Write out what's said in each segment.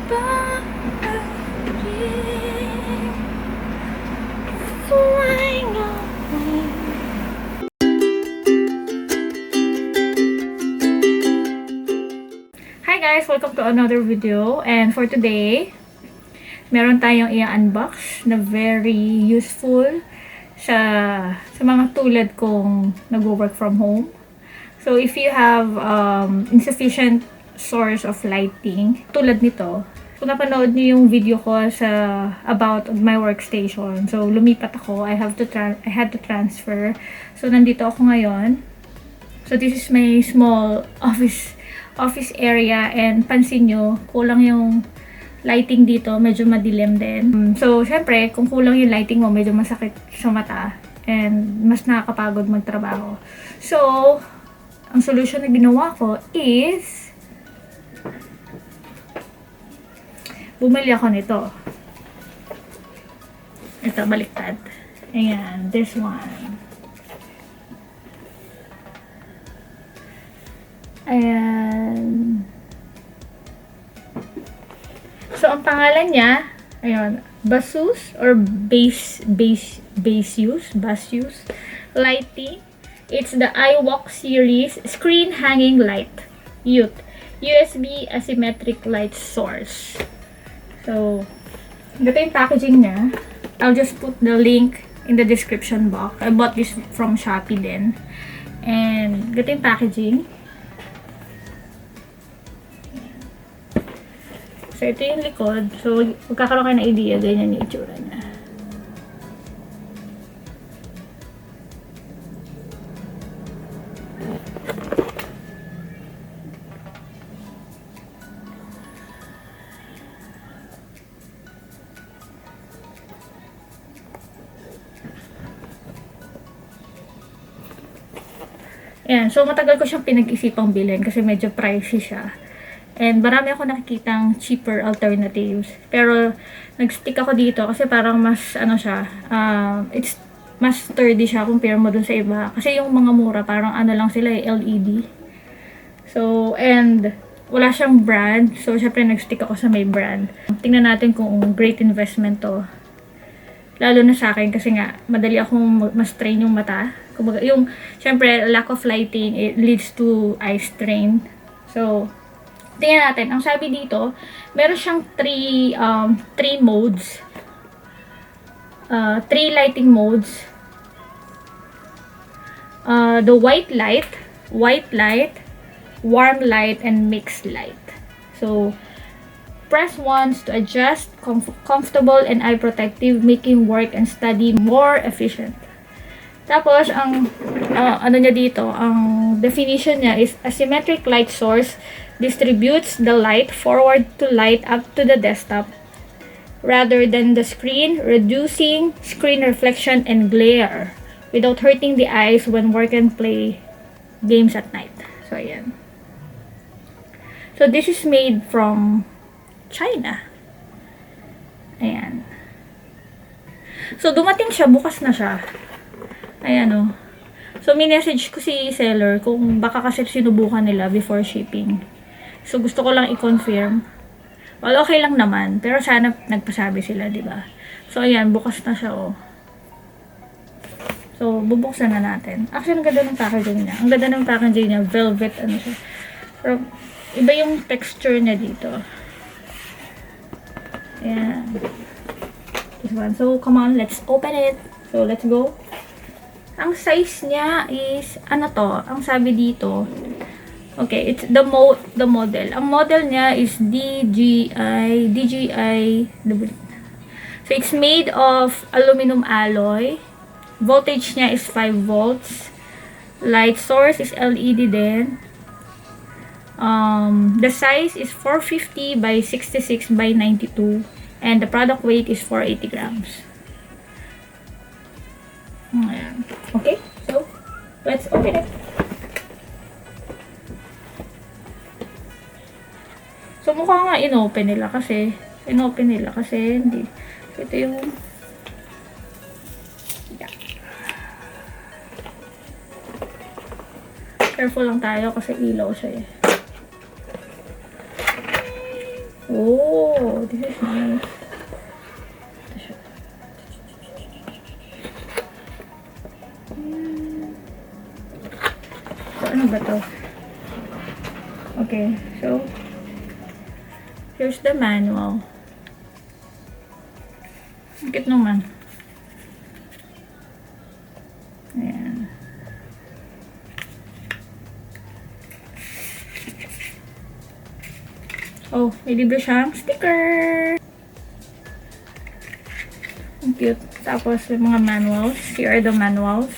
flying away. Hi guys! Welcome to another video. And for today, meron tayong i-unbox na very useful sa mga tulad kong nag-work from home. So if you have insufficient source of lighting, tulad nito, kung napanood niyo yung video ko sa about my workstation, so lumipat ako, I had to transfer. So nandito ako ngayon. So this is my small office area, and pansin nyo, kulang yung lighting dito, medyo madilim din. So syempre, kung kulang yung lighting mo, medyo masakit sa mata and mas nakakapagod magtrabaho. So ang solution na ginawa ko is bumili ako nito. Ito, baliktad. Ayan, this one. Ayan. So, ang pangalan niya, ayun, Baseus or Baseus Lighting. It's the I-Wok series screen hanging light. USB asymmetric light source. So, ito yung packaging niya. I'll just put the link in the description box. I bought this from Shopee din. And, ito yung packaging. So, ito yung likod. So, magkakaroon kayo ng idea, ganyan yung itsura niya. Ayan, so matagal ko siyang pinag-isipang bilhin kasi medyo pricey siya. And marami ako nakikitang cheaper alternatives. Pero nag-stick ako dito kasi parang mas ano siya, it's mas sturdy siya compare mo dun sa iba. Kasi yung mga mura parang ano lang sila LED. So, and wala siyang brand. So, syempre nag-stick ako sa may brand. Tingnan natin kung great investment to. Lalo na sa akin kasi nga madali akong ma-strain yung mata. Kumbaga, yung syempre lack of lighting, it leads to eye strain. So, tingnan natin. Ang sabi dito, meron siyang three modes. Three lighting modes. The white light, warm light, and mixed light. So, press once to adjust, comfortable and eye protective, making work and study more efficient. Tapos, ang ano niya dito, ang definition niya is asymmetric light source distributes the light forward to light up to the desktop rather than the screen, reducing screen reflection and glare without hurting the eyes when work and play games at night. So, ayan. So, this is made from China. Ayan. So, dumating siya. Bukas na siya. Ayan o. So, minessage ko si seller kung baka kasi sinubukan nila before shipping. So, gusto ko lang i-confirm. Well, okay lang naman. Pero sana nagpasabi sila, diba? So, ayan. Bukas na siya o. So, bubuksan na natin. Actually, ang ganda ng packaging niya. Ang ganda ng packaging niya. Velvet, ano siya. Pero, iba yung texture niya dito. Ayan. This one. So, come on. Let's open it. So, let's go. Ang size niya is, ano to? Ang sabi dito, okay, it's the model. Ang model niya is DGI. So, it's made of aluminum alloy. Voltage niya is 5 volts. Light source is LED din. The size is 450 by 66 by 92. And the product weight is 480 grams. Ayan. Okay, so let's open it. So mukha nga inopen nila kasi hindi. So, ito yung careful lang tayo kasi ilaw siya eh. Oh, this is nice. Ito siya. So, ano ba to? Okay, so, here's the manual. Ang cute naman. Ayan. Oh, may libre siyang sticker. Ang cute. Tapos, may mga manuals. Here are the manuals.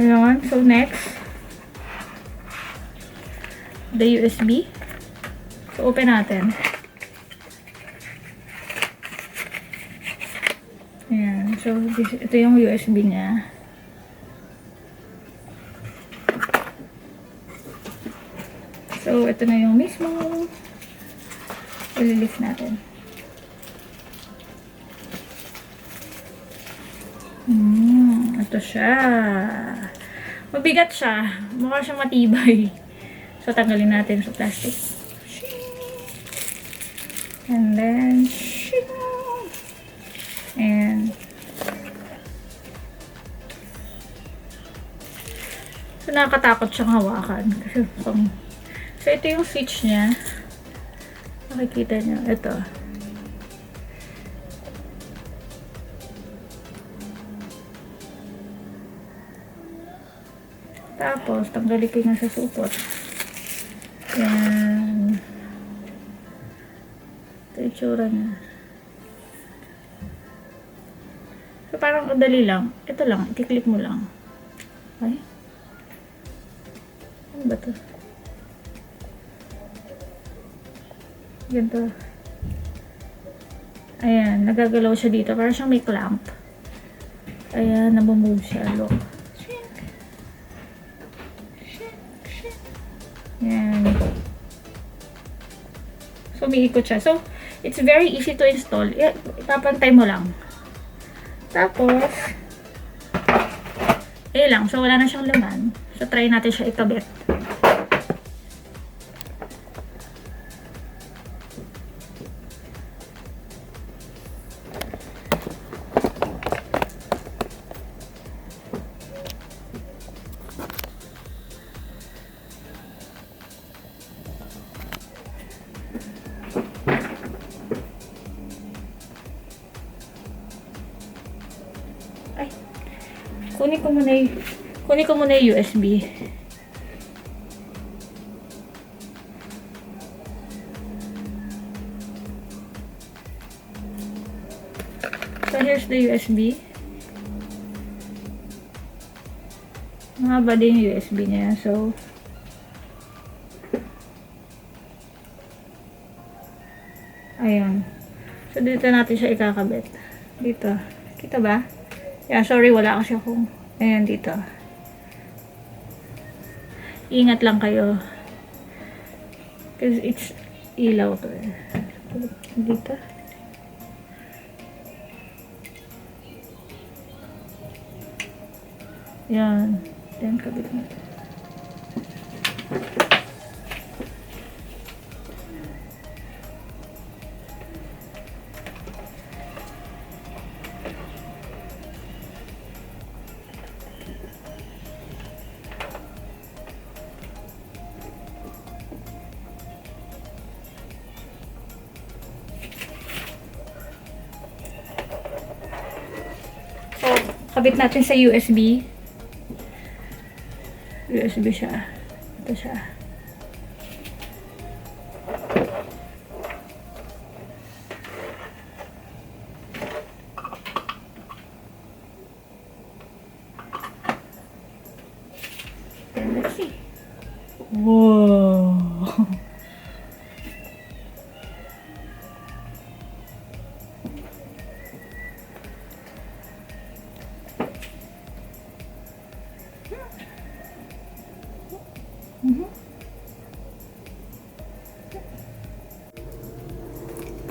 Ayan. So, next. The USB. So, open natin. Ayan. So, ito yung USB niya. So, ito na yung mismo. I-lift natin. Ito siya. Mabigat siya. Mukha siya matibay. So, tanggalin natin sa plastic. And then, and so, nakakatakot siyang hawakan. Kasi, so, ito yung switch niya. Makikita niyo. Ito. Tapos, tanggalin ko na sa supot. Yan. Ito yung tsura niya. So, parang dali lang. Ito lang. I-click mo lang. Okay? Ano ba ito? Ganito. Ayan. Nagagalaw siya dito. Parang siyang may clamp. Ayan. Nabumove siya. Look. Ayan. So, umiikot siya. So, it's very easy to install. Ipapantay mo lang. Tapos, lang. So, wala na siyang laman. So, try natin siya ikabit. Ay, kunin ko muna yung USB. So, here's the USB. Mahaba din yung USB niya. So, ayun. So, dito natin siya ikakabit. Dito. Kita ba? Yeah, sorry, wala kasi akong. Ayan, dito. Ingat lang kayo. Because it's ilaw to eh. Dito. Yan. Then, kabit natin. So, kabit natin sa USB. USB siya. Ito siya. Then, let's see. Wow!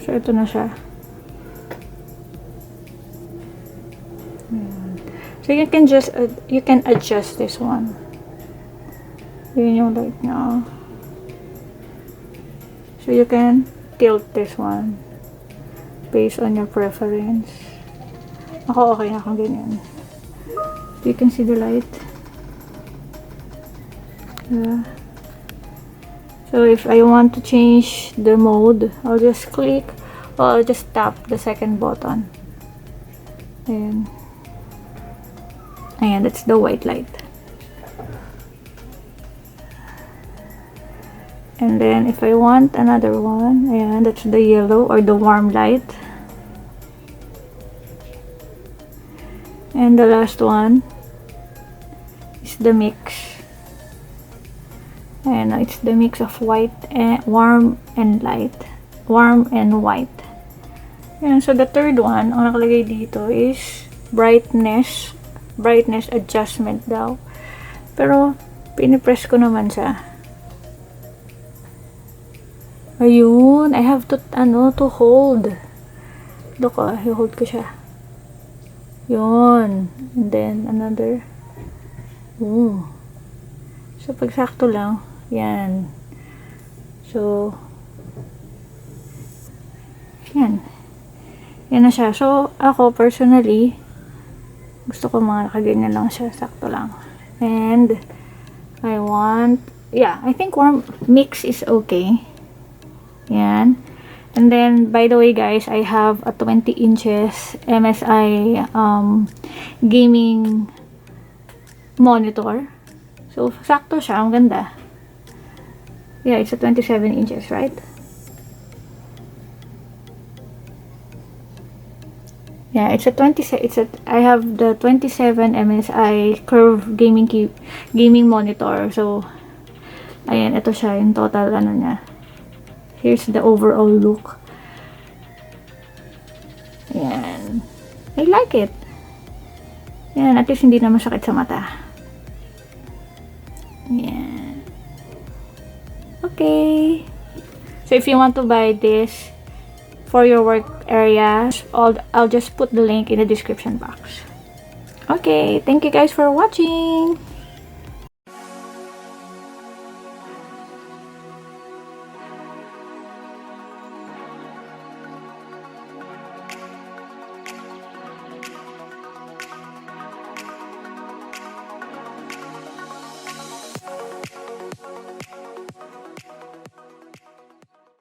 So, ito na siya. Ayan. So, you can adjust this one. Yun yung light niya. So you can tilt this one based on your preference. Ako okay na kung ganyan. You can see the light. Yeah. So if I want to change the mode, I'll just click or I'll just tap the second button. Ayan. Ayan, that's the white light. And then if I want another one, ayan, that's the yellow or the warm light. And the last one is the mix. And it's the mix of white and warm and light. Warm and white. Yan, so the third one, ang nakalagay dito is brightness adjustment daw. Pero pinipress ko naman siya. Ayun, I have to to hold. Look, i-hold ko siya. Yun. And then another. Oh. So pag sakto lang, yan. So yan. Yan na siya. So, ako, personally, gusto ko mga nakaganyan lang siya. Sakto lang. And, I want, yeah, I think warm mix is okay. Yan. And then, by the way, guys, I have a 20 inches MSI gaming monitor. So, sakto siya. Ang ganda. Yeah, it's a 27 inches, right? Yeah, I have the 27 MSI curve gaming monitor. So, ayan, ito siya, yung total niya. Here's the overall look. Ayan. I like it. Ayan, at least hindi na masakit sa mata. Ayan. Okay. So, if you want to buy this for your work area, I'll just put the link in the description box. Okay, thank you guys for watching.